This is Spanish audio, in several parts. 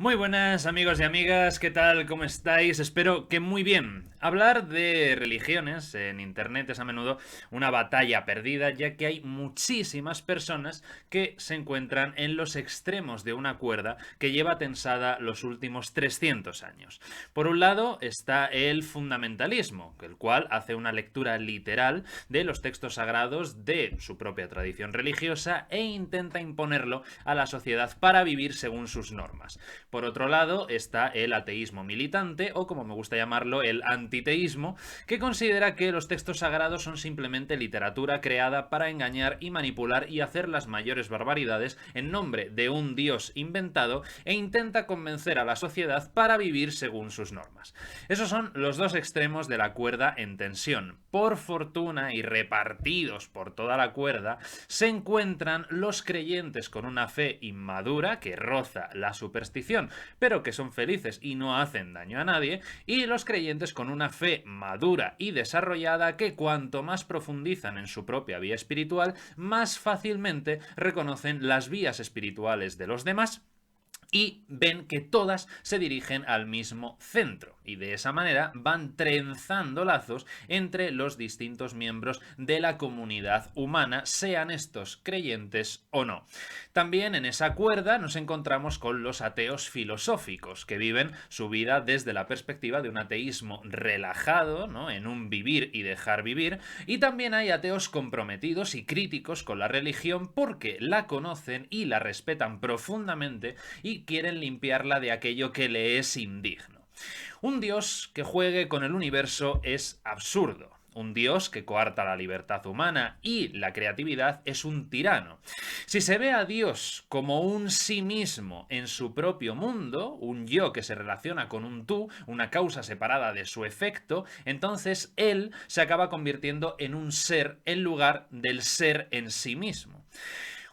Muy buenas amigos y amigas, ¿qué tal? ¿Cómo estáis? Espero que muy bien. Hablar de religiones en internet es a menudo una batalla perdida, ya que hay muchísimas personas que se encuentran en los extremos de una cuerda que lleva tensada los últimos 300 años. Por un lado está el fundamentalismo, el cual hace una lectura literal de los textos sagrados de su propia tradición religiosa e intenta imponerlo a la sociedad para vivir según sus normas. Por otro lado está el ateísmo militante, o como me gusta llamarlo, el antiteísmo, que considera que los textos sagrados son simplemente literatura creada para engañar y manipular y hacer las mayores barbaridades en nombre de un dios inventado e intenta convencer a la sociedad para vivir según sus normas. Esos son los dos extremos de la cuerda en tensión. Por fortuna y repartidos por toda la cuerda se encuentran los creyentes con una fe inmadura que roza la superstición, pero que son felices y no hacen daño a nadie, y los creyentes con una fe madura y desarrollada que cuanto más profundizan en su propia vía espiritual, más fácilmente reconocen las vías espirituales de los demás y ven que todas se dirigen al mismo centro, y de esa manera van trenzando lazos entre los distintos miembros de la comunidad humana, sean estos creyentes o no. También en esa cuerda nos encontramos con los ateos filosóficos, que viven su vida desde la perspectiva de un ateísmo relajado, ¿no?, en un vivir y dejar vivir, y también hay ateos comprometidos y críticos con la religión porque la conocen y la respetan profundamente y quieren limpiarla de aquello que le es indigno. Un dios que juegue con el universo es absurdo. Un dios que coarta la libertad humana y la creatividad es un tirano. Si se ve a Dios como un sí mismo en su propio mundo, un yo que se relaciona con un tú, una causa separada de su efecto, entonces él se acaba convirtiendo en un ser en lugar del ser en sí mismo.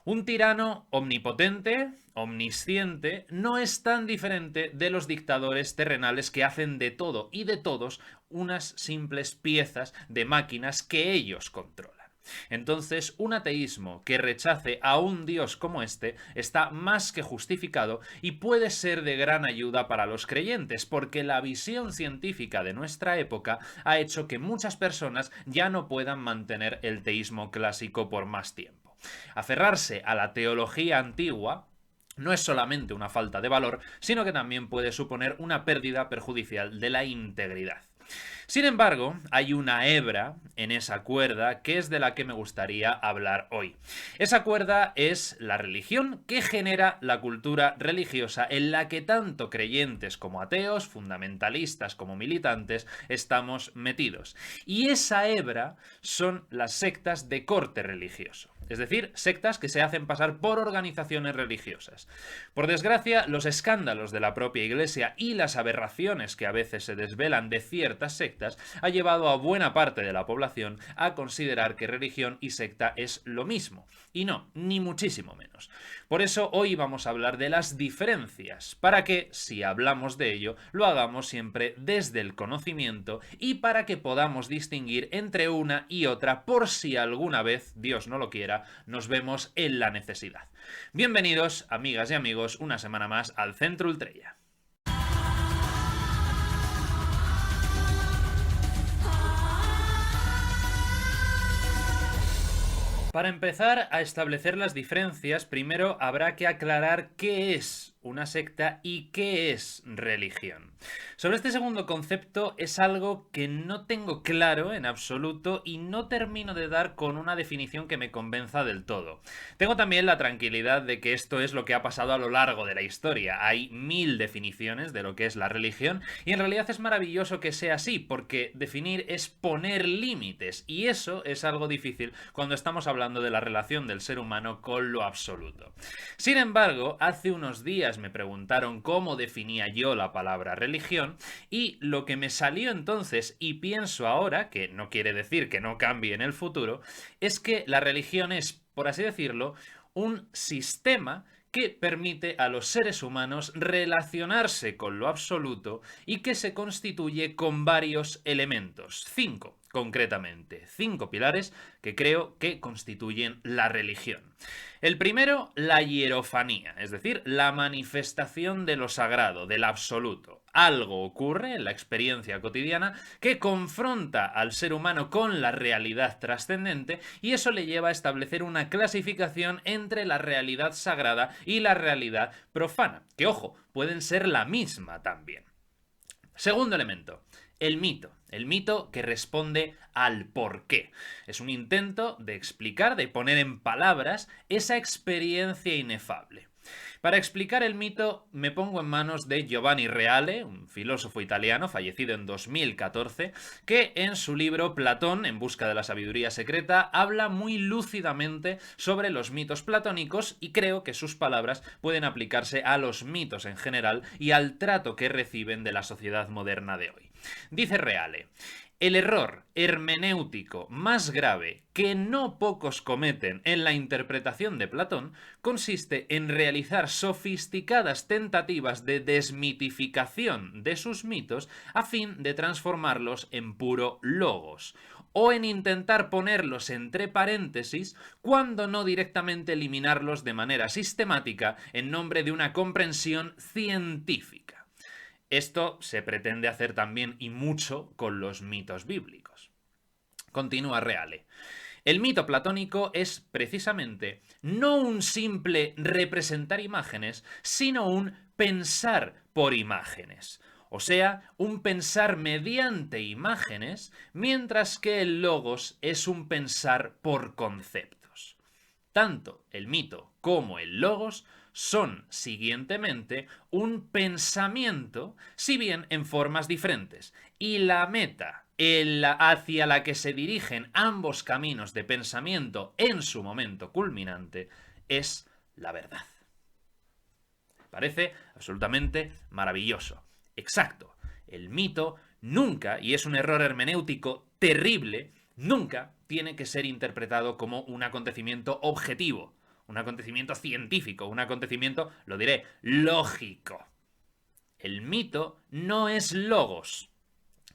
Un tirano omnipotente, omnisciente, no es tan diferente de los dictadores terrenales que hacen de todo y de todos unas simples piezas de máquinas que ellos controlan. Entonces, un ateísmo que rechace a un dios como este está más que justificado y puede ser de gran ayuda para los creyentes, porque la visión científica de nuestra época ha hecho que muchas personas ya no puedan mantener el teísmo clásico por más tiempo. Aferrarse a la teología antigua no es solamente una falta de valor, sino que también puede suponer una pérdida perjudicial de la integridad. Sin embargo, hay una hebra en esa cuerda que es de la que me gustaría hablar hoy. Esa cuerda es la religión que genera la cultura religiosa en la que tanto creyentes como ateos, fundamentalistas como militantes, estamos metidos. Y esa hebra son las sectas de corte religioso. Es decir, sectas que se hacen pasar por organizaciones religiosas. Por desgracia, los escándalos de la propia Iglesia y las aberraciones que a veces se desvelan de ciertas sectas ha llevado a buena parte de la población a considerar que religión y secta es lo mismo. Y no, ni muchísimo menos. Por eso hoy vamos a hablar de las diferencias, para que, si hablamos de ello, lo hagamos siempre desde el conocimiento y para que podamos distinguir entre una y otra por si alguna vez, Dios no lo quiera, nos vemos en la necesidad. Bienvenidos, amigas y amigos, una semana más al Centro Ultrella. Para empezar a establecer las diferencias, primero habrá que aclarar qué es una secta y qué es religión. Sobre este segundo concepto es algo que no tengo claro en absoluto y no termino de dar con una definición que me convenza del todo. Tengo también la tranquilidad de que esto es lo que ha pasado a lo largo de la historia. Hay 1000 definiciones de lo que es la religión y en realidad es maravilloso que sea así, porque definir es poner límites y eso es algo difícil cuando estamos hablando de la relación del ser humano con lo absoluto. Sin embargo, hace unos días me preguntaron cómo definía yo la palabra religión y lo que me salió entonces y pienso ahora, que no quiere decir que no cambie en el futuro, es que la religión es, por así decirlo, un sistema que permite a los seres humanos relacionarse con lo absoluto y que se constituye con varios elementos, 5 concretamente, 5 pilares que creo que constituyen la religión. El primero, la hierofanía, es decir, la manifestación de lo sagrado, del absoluto. Algo ocurre en la experiencia cotidiana que confronta al ser humano con la realidad trascendente y eso le lleva a establecer una clasificación entre la realidad sagrada y la realidad profana, que ojo, pueden ser la misma también. Segundo elemento, el mito. El mito que responde al porqué. Es un intento de explicar, de poner en palabras esa experiencia inefable. Para explicar el mito me pongo en manos de Giovanni Reale, un filósofo italiano fallecido en 2014, que en su libro Platón, en busca de la sabiduría secreta, habla muy lúcidamente sobre los mitos platónicos y creo que sus palabras pueden aplicarse a los mitos en general y al trato que reciben de la sociedad moderna de hoy. Dice Reale: el error hermenéutico más grave que no pocos cometen en la interpretación de Platón consiste en realizar sofisticadas tentativas de desmitificación de sus mitos a fin de transformarlos en puro logos, o en intentar ponerlos entre paréntesis cuando no directamente eliminarlos de manera sistemática en nombre de una comprensión científica. Esto se pretende hacer también y mucho con los mitos bíblicos. Continúa Reale. El mito platónico es precisamente no un simple representar imágenes, sino un pensar por imágenes. O sea, un pensar mediante imágenes, mientras que el logos es un pensar por conceptos. Tanto el mito como el logos son, siguientemente, un pensamiento, si bien en formas diferentes. Y la meta hacia la que se dirigen ambos caminos de pensamiento en su momento culminante es la verdad. Parece absolutamente maravilloso. Exacto. El mito nunca, y es un error hermenéutico terrible, nunca tiene que ser interpretado como un acontecimiento objetivo, un acontecimiento científico, un acontecimiento, lo diré, lógico. El mito no es logos,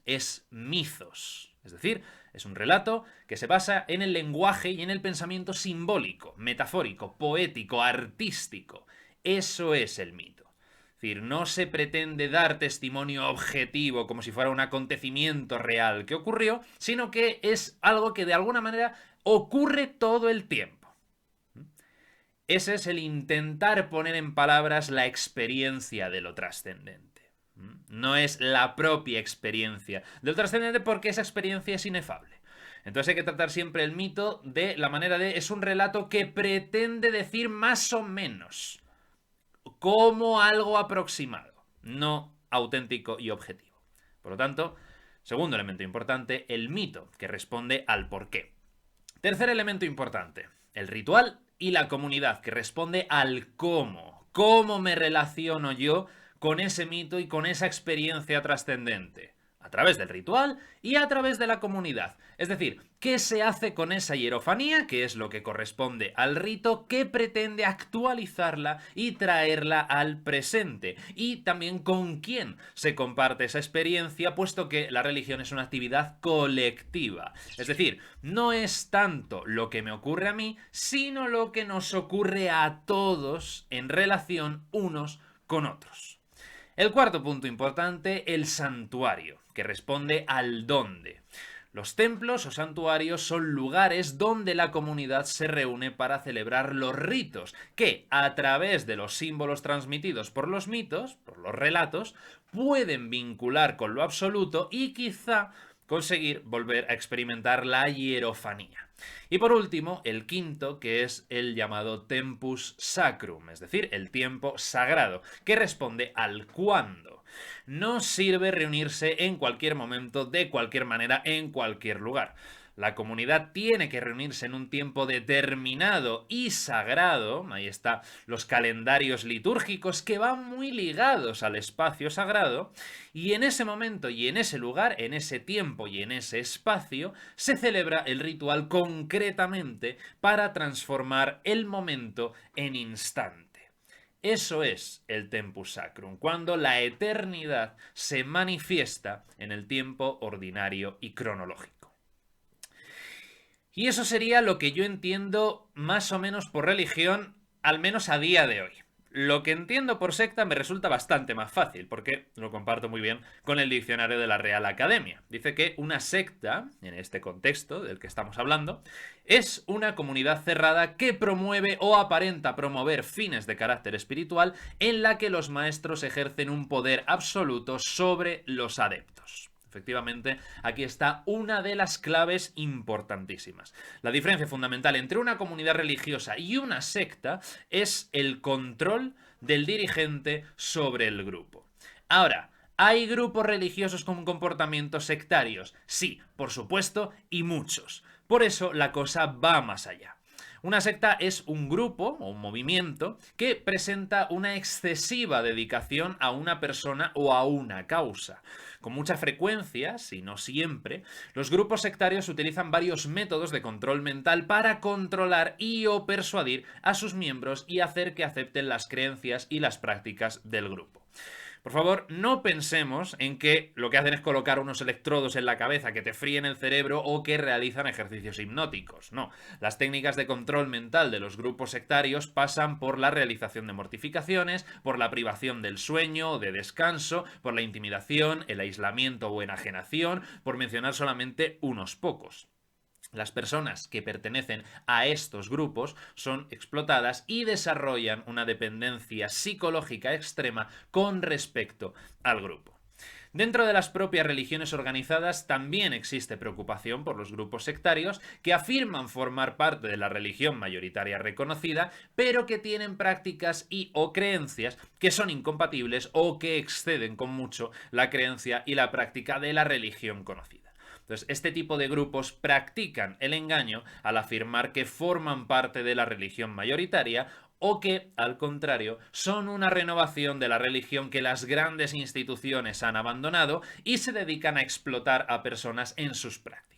es mitos. Es decir, es un relato que se basa en el lenguaje y en el pensamiento simbólico, metafórico, poético, artístico. Eso es el mito. Es decir, no se pretende dar testimonio objetivo como si fuera un acontecimiento real que ocurrió, sino que es algo que de alguna manera ocurre todo el tiempo. Ese es el intentar poner en palabras la experiencia de lo trascendente. No es la propia experiencia de lo trascendente porque esa experiencia es inefable. Entonces hay que tratar siempre el mito de la manera de... es un relato que pretende decir más o menos, como algo aproximado, no auténtico y objetivo. Por lo tanto, segundo elemento importante, el mito, que responde al porqué. Tercer elemento importante, el ritual y la comunidad, que responde al cómo. ¿Cómo me relaciono yo con ese mito y con esa experiencia trascendente? A través del ritual y a través de la comunidad. Es decir, ¿qué se hace con esa hierofanía? ¿Qué es lo que corresponde al rito? ¿Qué pretende actualizarla y traerla al presente? Y también con quién se comparte esa experiencia, puesto que la religión es una actividad colectiva. Es decir, no es tanto lo que me ocurre a mí, sino lo que nos ocurre a todos en relación unos con otros. El cuarto punto importante, el santuario, que responde al dónde. Los templos o santuarios son lugares donde la comunidad se reúne para celebrar los ritos, que a través de los símbolos transmitidos por los mitos, por los relatos, pueden vincular con lo absoluto y quizá conseguir volver a experimentar la hierofanía. Y por último, el quinto, que es el llamado tempus sacrum, es decir, el tiempo sagrado, que responde al cuándo. No sirve reunirse en cualquier momento, de cualquier manera, en cualquier lugar. La comunidad tiene que reunirse en un tiempo determinado y sagrado. Ahí están los calendarios litúrgicos que van muy ligados al espacio sagrado. Y en ese momento y en ese lugar, en ese tiempo y en ese espacio, se celebra el ritual concretamente para transformar el momento en instante. Eso es el tempus sacrum, cuando la eternidad se manifiesta en el tiempo ordinario y cronológico. Y eso sería lo que yo entiendo más o menos por religión, al menos a día de hoy. Lo que entiendo por secta me resulta bastante más fácil, porque lo comparto muy bien con el diccionario de la Real Academia. Dice que una secta, en este contexto del que estamos hablando, es una comunidad cerrada que promueve o aparenta promover fines de carácter espiritual en la que los maestros ejercen un poder absoluto sobre los adeptos. Efectivamente, aquí está una de las claves importantísimas. La diferencia fundamental entre una comunidad religiosa y una secta es el control del dirigente sobre el grupo. Ahora, ¿hay grupos religiosos con comportamientos sectarios? Sí, por supuesto, y muchos. Por eso la cosa va más allá. Una secta es un grupo o un movimiento que presenta una excesiva dedicación a una persona o a una causa. Con mucha frecuencia, si no siempre, los grupos sectarios utilizan varios métodos de control mental para controlar y o persuadir a sus miembros y hacer que acepten las creencias y las prácticas del grupo. Por favor, no pensemos en que lo que hacen es colocar unos electrodos en la cabeza que te fríen el cerebro o que realizan ejercicios hipnóticos. No, las técnicas de control mental de los grupos sectarios pasan por la realización de mortificaciones, por la privación del sueño o de descanso, por la intimidación, el aislamiento o enajenación, por mencionar solamente unos pocos. Las personas que pertenecen a estos grupos son explotadas y desarrollan una dependencia psicológica extrema con respecto al grupo. Dentro de las propias religiones organizadas también existe preocupación por los grupos sectarios que afirman formar parte de la religión mayoritaria reconocida, pero que tienen prácticas y o creencias que son incompatibles o que exceden con mucho la creencia y la práctica de la religión conocida. Entonces, este tipo de grupos practican el engaño al afirmar que forman parte de la religión mayoritaria o que, al contrario, son una renovación de la religión que las grandes instituciones han abandonado y se dedican a explotar a personas en sus prácticas.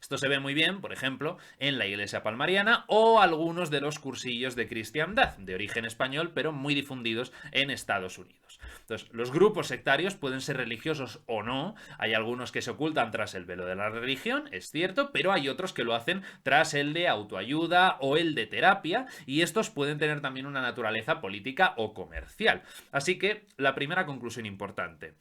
Esto se ve muy bien, por ejemplo, en la Iglesia Palmariana o algunos de los cursillos de cristiandad, de origen español, pero muy difundidos en Estados Unidos. Entonces, los grupos sectarios pueden ser religiosos o no, hay algunos que se ocultan tras el velo de la religión, es cierto, pero hay otros que lo hacen tras el de autoayuda o el de terapia, y estos pueden tener también una naturaleza política o comercial. Así que, la primera conclusión importante.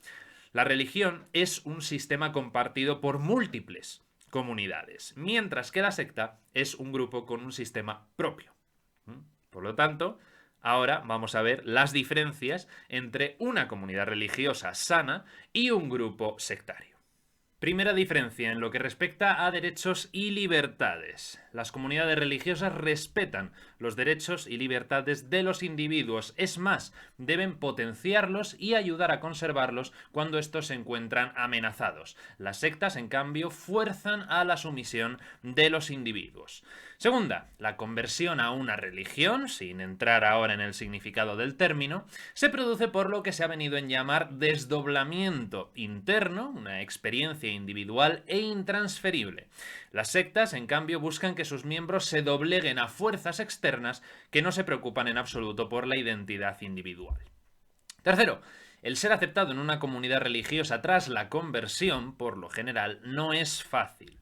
La religión es un sistema compartido por múltiples comunidades, mientras que la secta es un grupo con un sistema propio. Por lo tanto, ahora vamos a ver las diferencias entre una comunidad religiosa sana y un grupo sectario. Primera diferencia en lo que respecta a derechos y libertades. Las comunidades religiosas respetan los derechos y libertades de los individuos. Es más, deben potenciarlos y ayudar a conservarlos cuando estos se encuentran amenazados. Las sectas, en cambio, fuerzan a la sumisión de los individuos. Segunda, la conversión a una religión, sin entrar ahora en el significado del término, se produce por lo que se ha venido en llamar desdoblamiento interno, una experiencia individual e intransferible. Las sectas, en cambio, buscan que sus miembros se dobleguen a fuerzas externas que no se preocupan en absoluto por la identidad individual. Tercero, el ser aceptado en una comunidad religiosa tras la conversión, por lo general, no es fácil.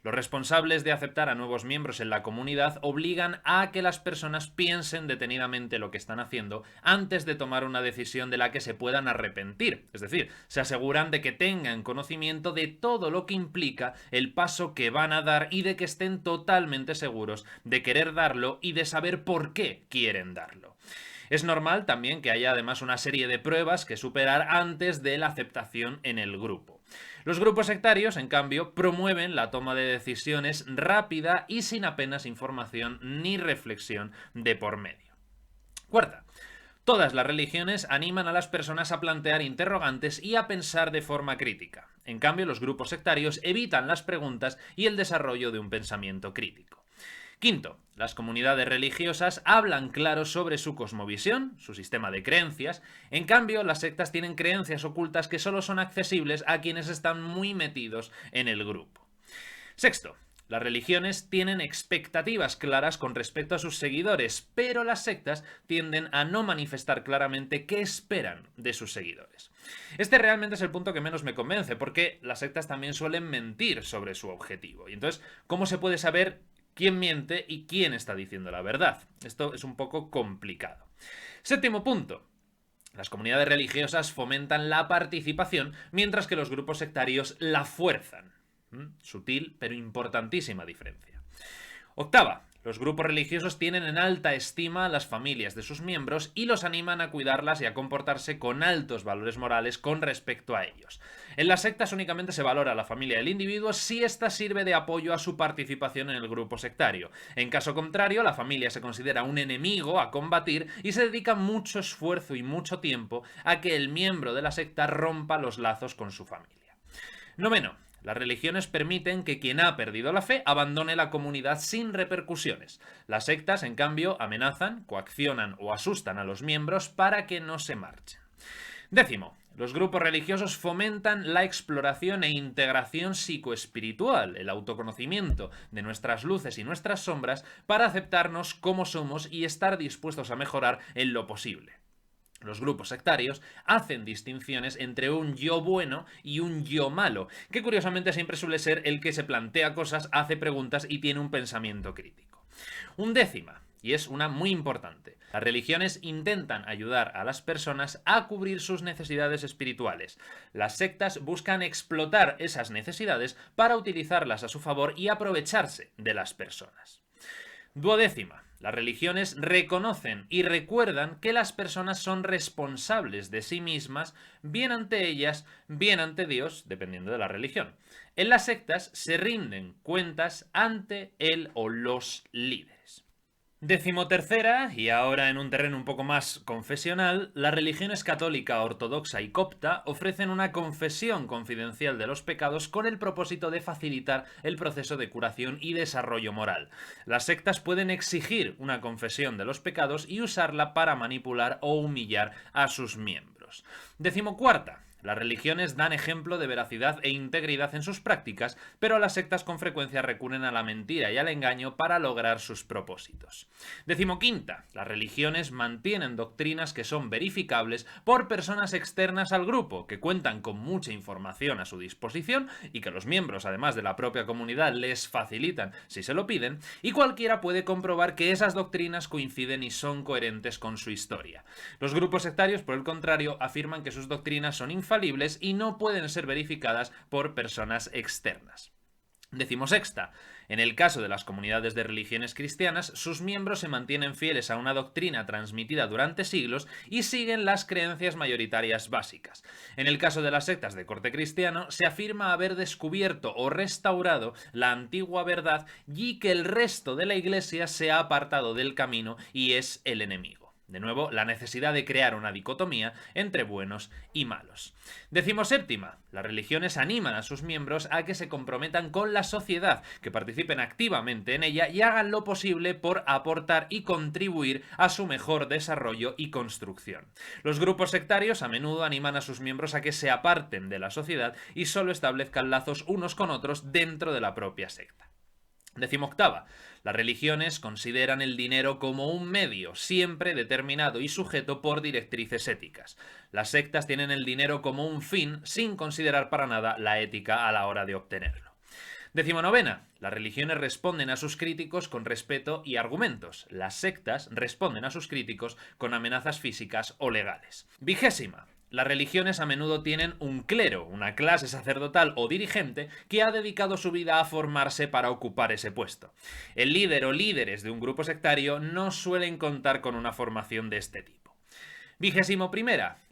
Los responsables de aceptar a nuevos miembros en la comunidad obligan a que las personas piensen detenidamente lo que están haciendo antes de tomar una decisión de la que se puedan arrepentir. Es decir, se aseguran de que tengan conocimiento de todo lo que implica el paso que van a dar y de que estén totalmente seguros de querer darlo y de saber por qué quieren darlo. Es normal también que haya además una serie de pruebas que superar antes de la aceptación en el grupo. Los grupos sectarios, en cambio, promueven la toma de decisiones rápida y sin apenas información ni reflexión de por medio. Cuarta, todas las religiones animan a las personas a plantear interrogantes y a pensar de forma crítica. En cambio, los grupos sectarios evitan las preguntas y el desarrollo de un pensamiento crítico. Quinto, las comunidades religiosas hablan claro sobre su cosmovisión, su sistema de creencias. En cambio, las sectas tienen creencias ocultas que solo son accesibles a quienes están muy metidos en el grupo. Sexto, Las religiones tienen expectativas claras con respecto a sus seguidores, pero las sectas tienden a no manifestar claramente qué esperan de sus seguidores. Este realmente es el punto que menos me convence, porque las sectas también suelen mentir sobre su objetivo. Y entonces, ¿cómo se puede saber quién miente y quién está diciendo la verdad? Esto es un poco complicado. Séptimo punto. Las comunidades religiosas fomentan la participación, mientras que los grupos sectarios la fuerzan. Sutil, pero importantísima diferencia. Octava. Los grupos religiosos tienen en alta estima a las familias de sus miembros y los animan a cuidarlas y a comportarse con altos valores morales con respecto a ellos. En las sectas únicamente se valora la familia del individuo si ésta sirve de apoyo a su participación en el grupo sectario. En caso contrario, la familia se considera un enemigo a combatir y se dedica mucho esfuerzo y mucho tiempo a que el miembro de la secta rompa los lazos con su familia. Noveno. Las religiones permiten que quien ha perdido la fe abandone la comunidad sin repercusiones. Las sectas, en cambio, amenazan, coaccionan o asustan a los miembros para que no se marchen. Décimo. Los grupos religiosos fomentan la exploración e integración psicoespiritual, el autoconocimiento de nuestras luces y nuestras sombras para aceptarnos como somos y estar dispuestos a mejorar en lo posible. Los grupos sectarios hacen distinciones entre un yo bueno y un yo malo, que curiosamente siempre suele ser el que se plantea cosas, hace preguntas y tiene un pensamiento crítico. Undécima, y es una muy importante. Las religiones intentan ayudar a las personas a cubrir sus necesidades espirituales. Las sectas buscan explotar esas necesidades para utilizarlas a su favor y aprovecharse de las personas. Duodécima. Las religiones reconocen y recuerdan que las personas son responsables de sí mismas, bien ante ellas, bien ante Dios, dependiendo de la religión. En las sectas se rinden cuentas ante él o los líderes. Decimotercera, y ahora en un terreno un poco más confesional, las religiones católica, ortodoxa y copta ofrecen una confesión confidencial de los pecados con el propósito de facilitar el proceso de curación y desarrollo moral. Las sectas pueden exigir una confesión de los pecados y usarla para manipular o humillar a sus miembros. Decimocuarta. Las religiones dan ejemplo de veracidad e integridad en sus prácticas, pero las sectas con frecuencia recurren a la mentira y al engaño para lograr sus propósitos. Decimoquinta. Las religiones mantienen doctrinas que son verificables por personas externas al grupo, que cuentan con mucha información a su disposición y que los miembros, además de la propia comunidad, les facilitan si se lo piden, y cualquiera puede comprobar que esas doctrinas coinciden y son coherentes con su historia. Los grupos sectarios, por el contrario, afirman que sus doctrinas son infalibles y no pueden ser verificadas por personas externas. Decimosexta. En el caso de las comunidades de religiones cristianas, sus miembros se mantienen fieles a una doctrina transmitida durante siglos y siguen las creencias mayoritarias básicas. En el caso de las sectas de corte cristiano, se afirma haber descubierto o restaurado la antigua verdad y que el resto de la iglesia se ha apartado del camino y es el enemigo. De nuevo, la necesidad de crear una dicotomía entre buenos y malos. Decimoséptima. Las religiones animan a sus miembros a que se comprometan con la sociedad, que participen activamente en ella y hagan lo posible por aportar y contribuir a su mejor desarrollo y construcción. Los grupos sectarios a menudo animan a sus miembros a que se aparten de la sociedad y solo establezcan lazos unos con otros dentro de la propia secta. Decimoctava. Las religiones consideran el dinero como un medio, siempre determinado y sujeto por directrices éticas. Las sectas tienen el dinero como un fin, sin considerar para nada la ética a la hora de obtenerlo. Decimonovena. Las religiones responden a sus críticos con respeto y argumentos. Las sectas responden a sus críticos con amenazas físicas o legales. Vigésima. Las religiones a menudo tienen un clero, una clase sacerdotal o dirigente que ha dedicado su vida a formarse para ocupar ese puesto. El líder o líderes de un grupo sectario no suelen contar con una formación de este tipo. 21.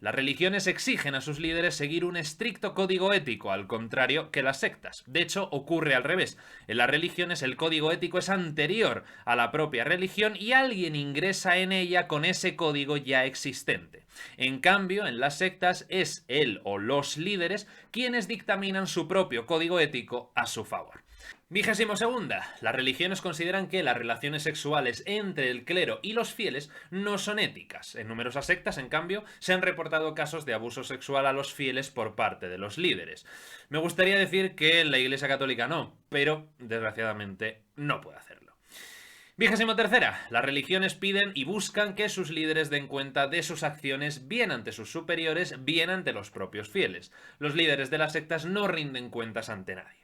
Las religiones exigen a sus líderes seguir un estricto código ético, al contrario que las sectas. De hecho, ocurre al revés. En las religiones el código ético es anterior a la propia religión y alguien ingresa en ella con ese código ya existente. En cambio, en las sectas es él o los líderes quienes dictaminan su propio código ético a su favor. 22ª. Las religiones consideran que las relaciones sexuales entre el clero y los fieles no son éticas. En numerosas sectas, en cambio, se han reportado casos de abuso sexual a los fieles por parte de los líderes. Me gustaría decir que en la Iglesia Católica no, pero desgraciadamente no puede hacerlo. 23ª. Las religiones piden y buscan que sus líderes den cuenta de sus acciones bien ante sus superiores, bien ante los propios fieles. Los líderes de las sectas no rinden cuentas ante nadie.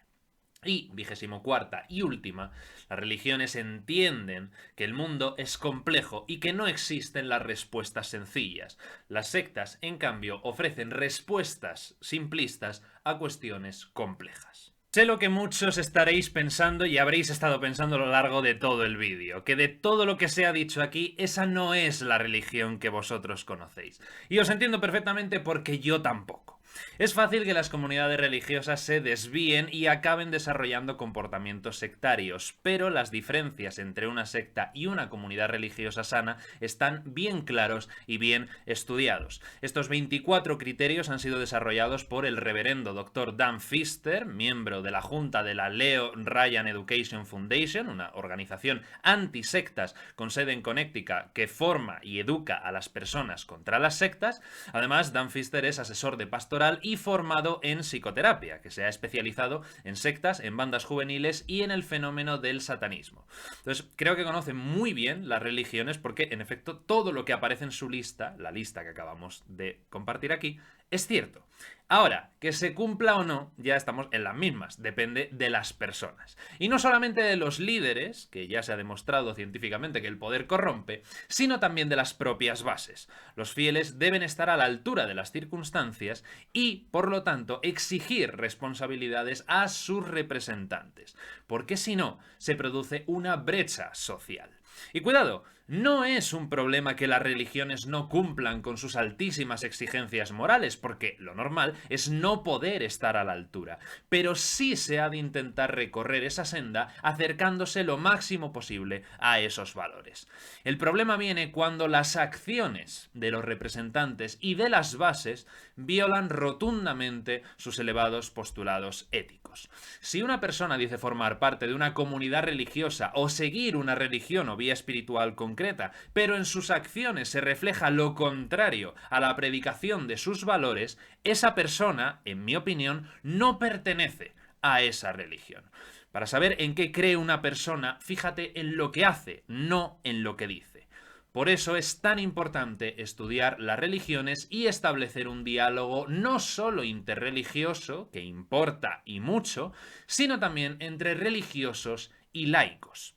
Y 24ª y última, las religiones entienden que el mundo es complejo y que no existen las respuestas sencillas. Las sectas, en cambio, ofrecen respuestas simplistas a cuestiones complejas. Sé lo que muchos estaréis pensando y habréis estado pensando a lo largo de todo el vídeo, que de todo lo que se ha dicho aquí, esa no es la religión que vosotros conocéis. Y os entiendo perfectamente porque yo tampoco. Es fácil que las comunidades religiosas se desvíen y acaben desarrollando comportamientos sectarios, pero las diferencias entre una secta y una comunidad religiosa sana están bien claros y bien estudiados. Estos 24 criterios han sido desarrollados por el reverendo Dr. Dan Pfister, miembro de la junta de la Leo Ryan Education Foundation, una organización antisectas con sede en Connecticut que forma y educa a las personas contra las sectas. Además, Dan Pfister es asesor de pastoral y formado en psicoterapia, que se ha especializado en sectas, en bandas juveniles y en el fenómeno del satanismo. Entonces, creo que conoce muy bien las religiones porque, en efecto, todo lo que aparece en su lista, la lista que acabamos de compartir aquí, es cierto. Ahora, que se cumpla o no, ya estamos en las mismas, depende de las personas. Y no solamente de los líderes, que ya se ha demostrado científicamente que el poder corrompe, sino también de las propias bases. Los fieles deben estar a la altura de las circunstancias y, por lo tanto, exigir responsabilidades a sus representantes, porque si no, se produce una brecha social. Y cuidado, no es un problema que las religiones no cumplan con sus altísimas exigencias morales, porque lo normal es no poder estar a la altura, pero sí se ha de intentar recorrer esa senda acercándose lo máximo posible a esos valores. El problema viene cuando las acciones de los representantes y de las bases violan rotundamente sus elevados postulados éticos. Si una persona dice formar parte de una comunidad religiosa o seguir una religión o vía espiritual concreta, pero en sus acciones se refleja lo contrario a la predicación de sus valores, esa persona, en mi opinión, no pertenece a esa religión. Para saber en qué cree una persona, fíjate en lo que hace, no en lo que dice. Por eso es tan importante estudiar las religiones y establecer un diálogo no solo interreligioso, que importa y mucho, sino también entre religiosos y laicos.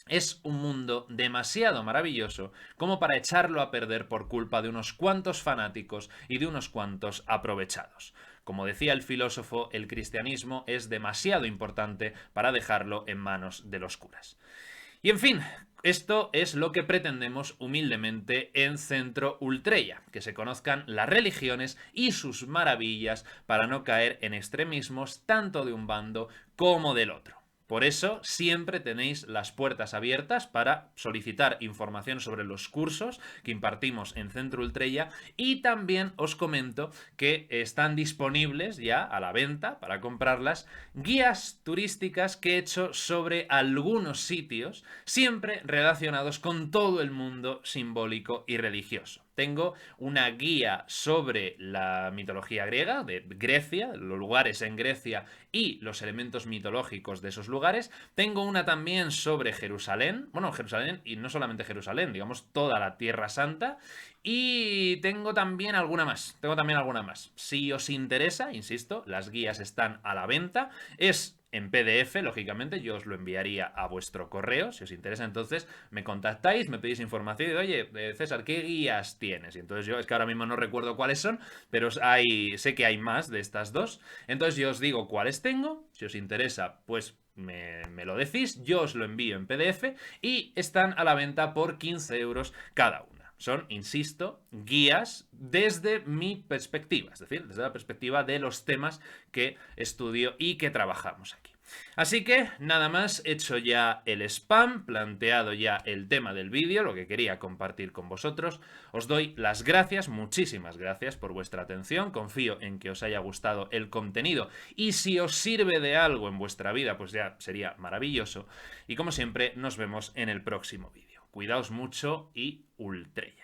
Es un mundo demasiado maravilloso como para echarlo a perder por culpa de unos cuantos fanáticos y de unos cuantos aprovechados. Como decía el filósofo, el cristianismo es demasiado importante para dejarlo en manos de los curas. Y en fin, esto es lo que pretendemos humildemente en Centro Ultreya, que se conozcan las religiones y sus maravillas para no caer en extremismos tanto de un bando como del otro. Por eso siempre tenéis las puertas abiertas para solicitar información sobre los cursos que impartimos en Centro Ultreya y también os comento que están disponibles ya a la venta para comprarlas guías turísticas que he hecho sobre algunos sitios siempre relacionados con todo el mundo simbólico y religioso. Tengo una guía sobre la mitología griega, de Grecia, los lugares en Grecia y los elementos mitológicos de esos lugares. Tengo una también sobre Jerusalén, bueno, Jerusalén y no solamente Jerusalén, digamos toda la Tierra Santa. Y tengo también alguna más, Si os interesa, insisto, las guías están a la venta. Es en PDF, lógicamente, yo os lo enviaría a vuestro correo. Si os interesa, entonces me contactáis, me pedís información y oye, César, ¿qué guías tienes? Y entonces yo, es que ahora mismo no recuerdo cuáles son, pero sé que hay más de estas dos. Entonces yo os digo cuáles tengo. Si os interesa, pues me lo decís, yo os lo envío en PDF y están a la venta por 15 euros cada uno. Son, insisto, guías desde mi perspectiva, es decir, desde la perspectiva de los temas que estudio y que trabajamos aquí. Así que nada más, hecho ya el spam, planteado ya el tema del vídeo, lo que quería compartir con vosotros, os doy las gracias, muchísimas gracias por vuestra atención, confío en que os haya gustado el contenido y si os sirve de algo en vuestra vida, pues ya sería maravilloso. Y como siempre, nos vemos en el próximo vídeo. Cuidaos mucho y ultrella.